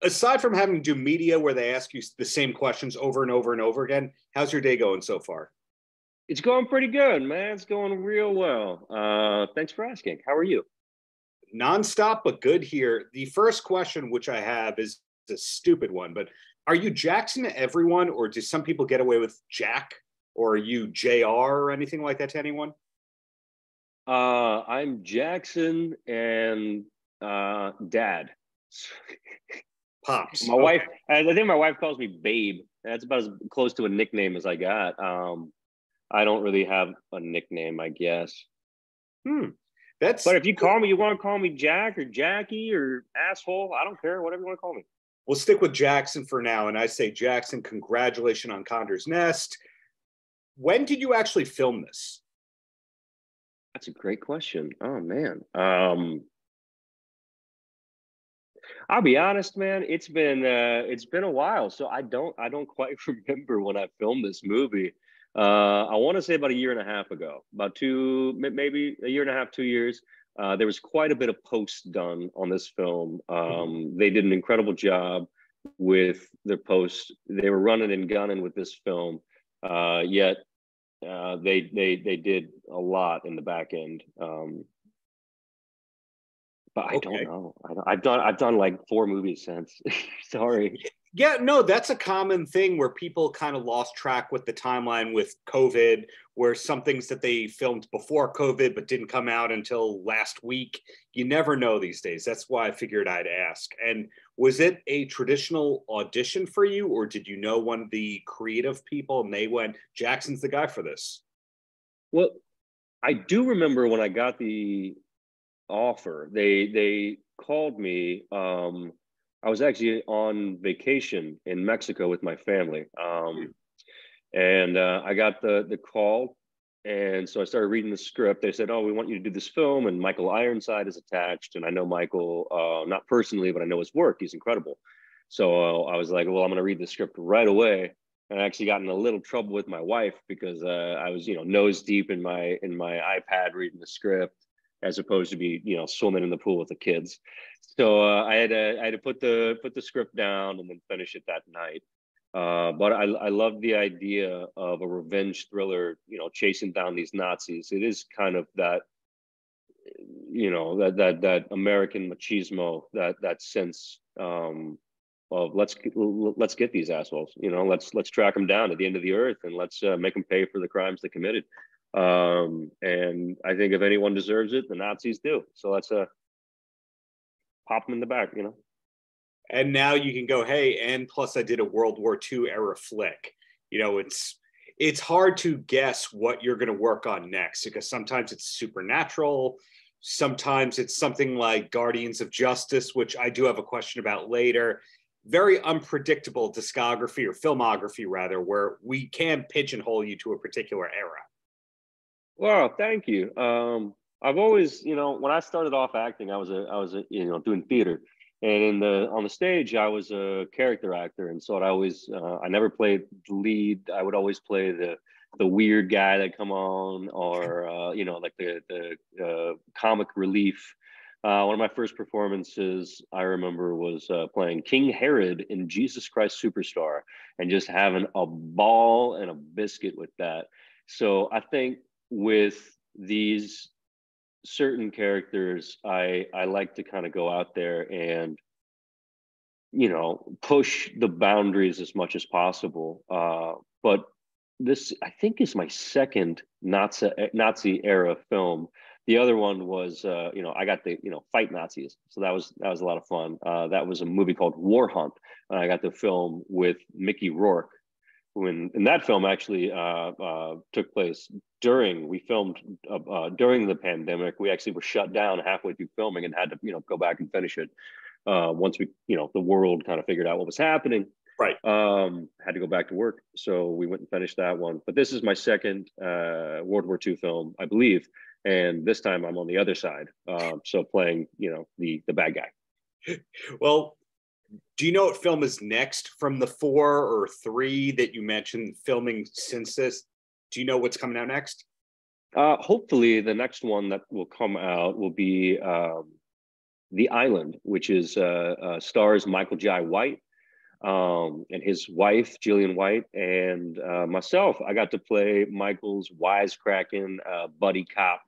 aside from having to do media where they ask you the same questions over and over and over again, how's your day going so far? It's going pretty good, man. It's going real well. Thanks for asking. How are you? Nonstop, but good here. The first question, which I have, is a stupid one, but are you Jackson to everyone, or do some people get away with Jack, or are you JR or anything like that to anyone? I'm Jackson and Dad. Pops. My wife, I think my wife calls me Babe. That's about as close to a nickname as I got. I don't really have a nickname, I guess. But if you call me, you want to call me Jack or Jackie or asshole, I don't care. Whatever you want to call me. We'll stick with Jackson for now. And I say, Jackson, congratulations on Condor's Nest. When did you actually film this? That's a great question. Oh, man. I'll be honest, man. It's been a while, so I don't quite remember when I filmed this movie. I want to say about a year and a half ago, maybe a year and a half, 2 years. There was quite a bit of post done on this film. They did an incredible job with their post. They were running and gunning with this film, yet they did a lot in the back end. But I don't know. I've done like 4 movies since. Sorry. Yeah, no, that's a common thing where people kind of lost track with the timeline with COVID, where some things that they filmed before COVID but didn't come out until last week. You never know these days. That's why I figured I'd ask. And was it a traditional audition for you, or did you know one of the creative people and they went, Jackson's the guy for this? Well, I do remember when I got the offer, they called me. I was actually on vacation in Mexico with my family, and I got the call, and so I started reading the script. They said, "Oh, we want you to do this film," and Michael Ironside is attached, and I know Michael not personally, but I know his work. He's incredible. So I was like, "Well, I'm going to read the script right away." And I actually got in a little trouble with my wife because I was, nose deep in my iPad reading the script, as opposed to be, swimming in the pool with the kids. So I had to put the script down and then finish it that night. But I love the idea of a revenge thriller, chasing down these Nazis. It is kind of that, that American machismo, that sense of let's get these assholes, let's track them down to the end of the earth and let's make them pay for the crimes they committed. And I think if anyone deserves it, the Nazis do. So let's pop them in the back, And now you can go, hey, and plus I did a World War II era flick. It's hard to guess what you're going to work on next, because sometimes it's supernatural. Sometimes it's something like Guardians of Justice, which I do have a question about later. Very unpredictable discography, or filmography rather, where we can pigeonhole you to a particular era. Well, thank you. I've always, when I started off acting, I was doing theater, and on the stage, I was a character actor, and so I never played the lead. I would always play the weird guy that come on, or like the comic relief. One of my first performances I remember was playing King Herod in Jesus Christ Superstar, and just having a ball and a biscuit with that. So I think with these certain characters, I like to kind of go out there and, push the boundaries as much as possible. But this, I think, is my second Nazi era film. The other one was, I got the, fight Nazis. So that was a lot of fun. That was a movie called War Hunt. And I got to film with Mickey Rourke. And that film actually took place we filmed during the pandemic. We actually were shut down halfway through filming and had to, go back and finish it. Once we, the world kind of figured out what was happening. Right. Had to go back to work. So we went and finished that one. But this is my second World War II film, I believe. And this time I'm on the other side. So playing, the bad guy. Well, do you know what film is next from the 4 or 3 that you mentioned filming since this? Do you know what's coming out next? Hopefully the next one that will come out will be The Island, which is stars Michael Jai White and his wife, Jillian White, and myself. I got to play Michael's wisecracking buddy cop.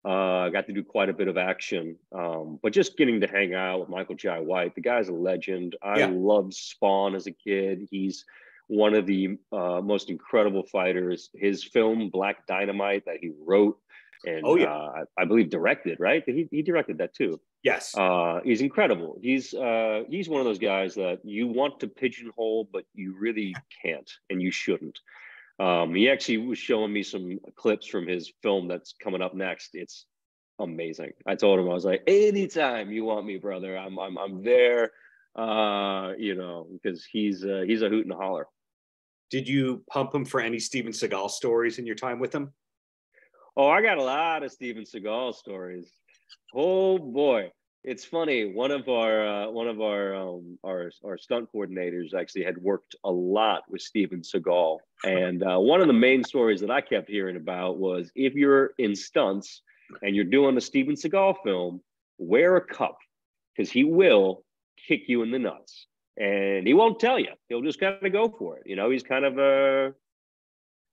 I got to do quite a bit of action, but just getting to hang out with Michael Jai White, the guy's a legend. I loved Spawn as a kid. He's one of the most incredible fighters. His film Black Dynamite that he wrote and I believe directed, right? He directed that too. Yes. He's incredible. He's one of those guys that you want to pigeonhole, but you really can't, and you shouldn't. He actually was showing me some clips from his film that's coming up next. It's amazing. I told him, I was like, anytime you want me, brother, I'm there. You know, because he's a hoot and a holler. Did you pump him for any Steven Seagal stories in your time with him? Oh, I got a lot of Steven Seagal stories. Oh boy, it's funny. One of our stunt coordinators actually had worked a lot with Steven Seagal, and one of the main stories that I kept hearing about was if you're in stunts and you're doing a Steven Seagal film, wear a cup because he will kick you in the nuts, and he won't tell you. He'll just kind of go for it. You know, he's kind of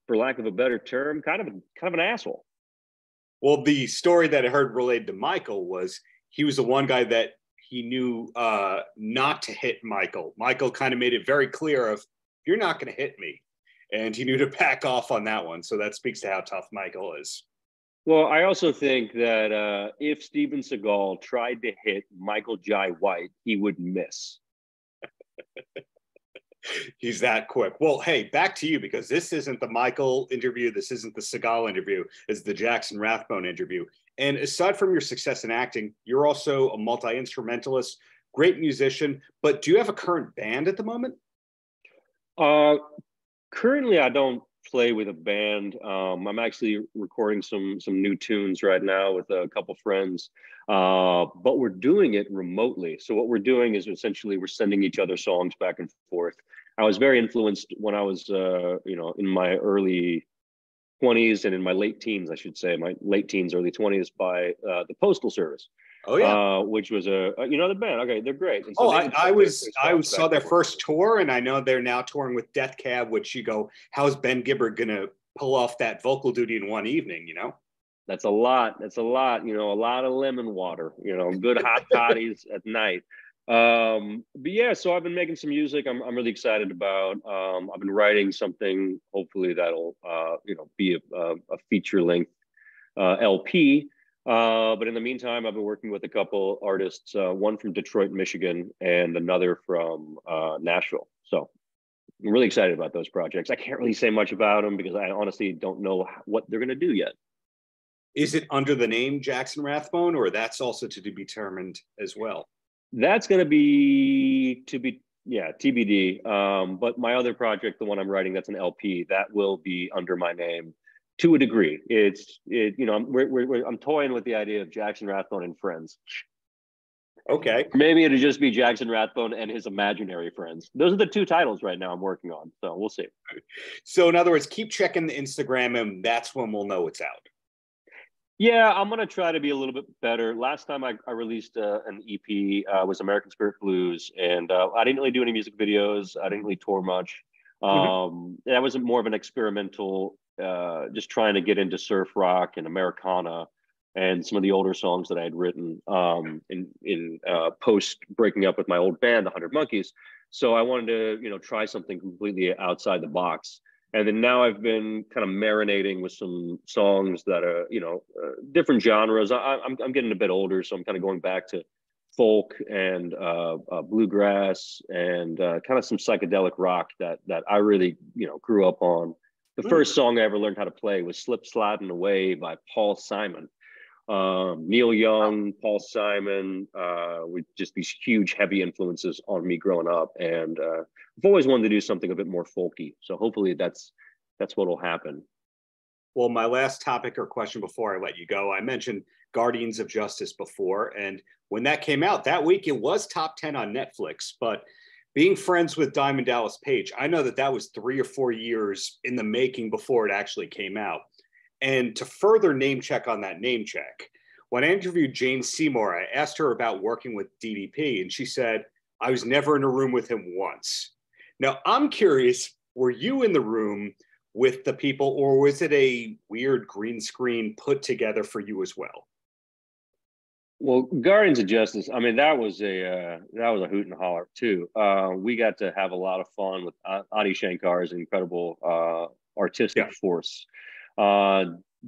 for lack of a better term, kind of an asshole. Well, the story that I heard related to Michael was he was the one guy that he knew not to hit Michael. Michael kind of made it very clear of, you're not going to hit me. And he knew to back off on that one. So that speaks to how tough Michael is. Well, I also think that if Steven Seagal tried to hit Michael Jai White, he would miss. He's that quick. Well, hey, back to you, because this isn't the Michael interview. This isn't the Seagal interview. It's the Jackson Rathbone interview. And aside from your success in acting, you're also a multi-instrumentalist, great musician. But do you have a current band at the moment? Currently, I don't play with a band. I'm actually recording some new tunes right now with a couple friends, but we're doing it remotely. So what we're doing is essentially we're sending each other songs back and forth. I was very influenced when I was, in my early 20s and in my late teens, I should say, my late teens, early 20s, by the Postal Service. Oh yeah, which was the band. Okay, they're great. And so I saw their first tour, and I know they're now touring with Death Cab. Which you go, how's Ben Gibbard gonna pull off that vocal duty in one evening? You know, that's a lot. That's a lot. You know, a lot of lemon water. You know, good hot toddies at night. But yeah, so I've been making some music. I'm really excited about. I've been writing something. Hopefully that'll be a feature length LP. But in the meantime, I've been working with a couple artists, one from Detroit, Michigan, and another from Nashville. So I'm really excited about those projects. I can't really say much about them because I honestly don't know what they're going to do yet. Is it under the name Jackson Rathbone, or that's also to be determined as well? That's going to be TBD. But my other project, the one I'm writing, that's an LP, that will be under my name. To a degree, I'm toying with the idea of Jackson Rathbone and Friends. Okay. Maybe it'll just be Jackson Rathbone and his imaginary friends. Those are the two titles right now I'm working on. So we'll see. So in other words, keep checking the Instagram, and that's when we'll know it's out. Yeah, I'm going to try to be a little bit better. Last time I released an EP was American Spirit Blues, and I didn't really do any music videos. I didn't really tour much. That was more of an experimental, just trying to get into surf rock and Americana and some of the older songs that I had written in post breaking up with my old band, the 100 Monkeys. So I wanted to, try something completely outside the box. And then now I've been kind of marinating with some songs that are, different genres. I'm getting a bit older, so I'm kind of going back to folk and bluegrass and kind of some psychedelic rock that I really, grew up on. The first song I ever learned how to play was Slip Sliding Away by Paul Simon. Neil Young, Paul Simon, with just these huge, heavy influences on me growing up. And I've always wanted to do something a bit more folky. So hopefully that's what will happen. Well, my last topic or question before I let you go, I mentioned Guardians of Justice before. And when that came out that week, it was top 10 on Netflix. But being friends with Diamond Dallas Page, I know that was 3 or 4 years in the making before it actually came out. And to further name check on that name check, when I interviewed Jane Seymour, I asked her about working with DDP, and she said, I was never in a room with him once. Now, I'm curious, were you in the room with the people, or was it a weird green screen put together for you as well? Well, Guardians of Justice, I mean, that was a hoot and holler too. We got to have a lot of fun with Adi Shankar's incredible artistic force.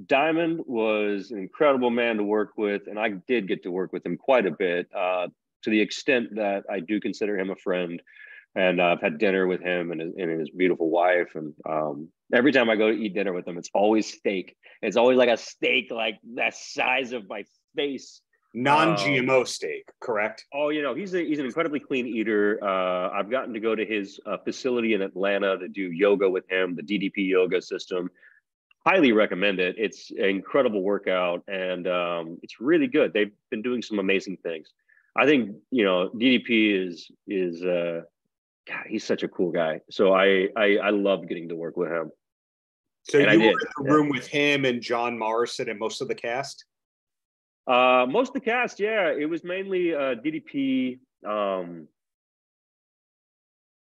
Diamond was an incredible man to work with, and I did get to work with him quite a bit, to the extent that I do consider him a friend. And I've had dinner with him and his beautiful wife. And every time I go to eat dinner with him, it's always steak. It's always like a steak like the size of my face. Non-GMO steak, correct? Oh, you know, he's an incredibly clean eater. I've gotten to go to his facility in Atlanta to do yoga with him, the DDP yoga system. Highly recommend it. It's an incredible workout, and it's really good. They've been doing some amazing things. I think, you know, DDP is God, he's such a cool guy. So I love getting to work with him. So you were in the room with him and John Morrison and most of the cast? Most of the cast, yeah. It was mainly DDP.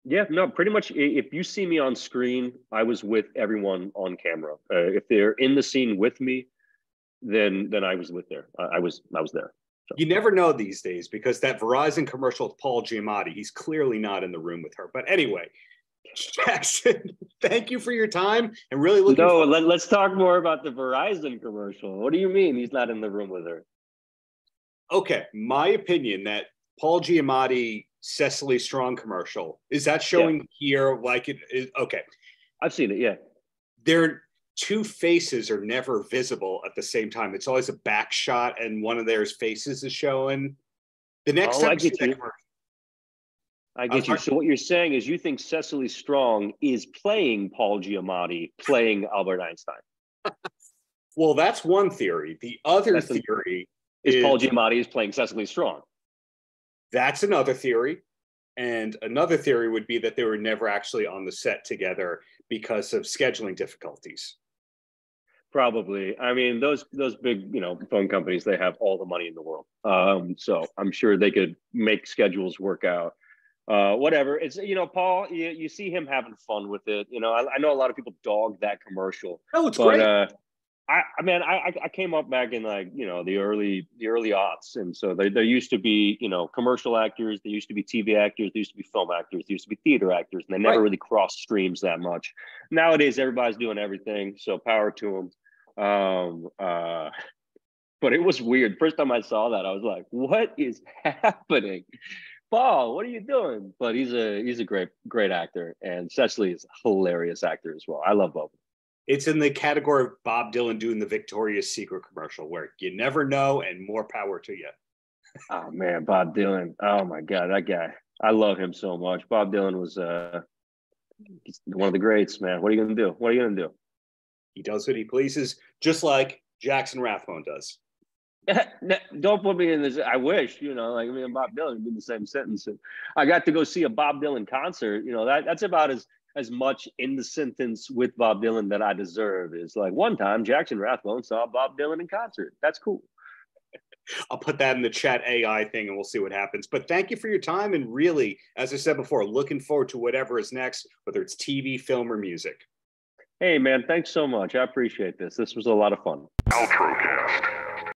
Yeah, no, pretty much. If you see me on screen, I was with everyone on camera. If they're in the scene with me, then I was there. I was there. So. You never know these days, because that Verizon commercial with Paul Giamatti, he's clearly not in the room with her. But anyway, Jackson, thank you for your time, and really looking. No, let's talk more about the Verizon commercial. What do you mean he's not in the room with her? Okay, my opinion that Paul Giamatti, Cecily Strong commercial, is that showing here like it is? Okay, I've seen it. Yeah, their two faces are never visible at the same time. It's always a back shot, and one of their faces is showing. The next time I get you. I get you. So what you're saying is you think Cecily Strong is playing Paul Giamatti, playing Albert Einstein. Well, that's one theory. The other theory is Paul Giamatti is playing Cecily Strong. That's another theory. And another theory would be that they were never actually on the set together because of scheduling difficulties. Probably. I mean, those big, you know, phone companies, they have all the money in the world. So I'm sure they could make schedules work out. Whatever. It's, you know, Paul, you see him having fun with it. You know, I know a lot of people dog that commercial. Oh, it's great. I came up back in, like, you know, the early aughts. And so there used to be, you know, commercial actors, there used to be TV actors, there used to be film actors, there used to be theater actors, and they never really crossed streams that much. Nowadays, everybody's doing everything. So power to them. But it was weird. First time I saw that, I was like, what is happening? Paul, what are you doing? But he's a great actor, and Cecily is a hilarious actor as well. I love both. It's in the category of Bob Dylan doing the Victoria's Secret commercial, where you never know, and more power to you. Oh man, Bob Dylan. Oh my God, that guy. I love him so much. Bob Dylan was he's one of the greats, man. What are you gonna do? What are you gonna do? He does what he pleases, just like Jackson Rathbone does. Don't put me in this. I wish, you know, like me and Bob Dylan would be in the same sentence. And I got to go see a Bob Dylan concert. You know, that's about as much in the sentence with Bob Dylan that I deserve. Is like, one time Jackson Rathbone saw Bob Dylan in concert. That's cool. I'll put that in the chat AI thing and we'll see what happens. But thank you for your time. And really, as I said before, looking forward to whatever is next, whether it's TV, film, or music. Hey, man, thanks so much. I appreciate this. This was a lot of fun. Paltrocast.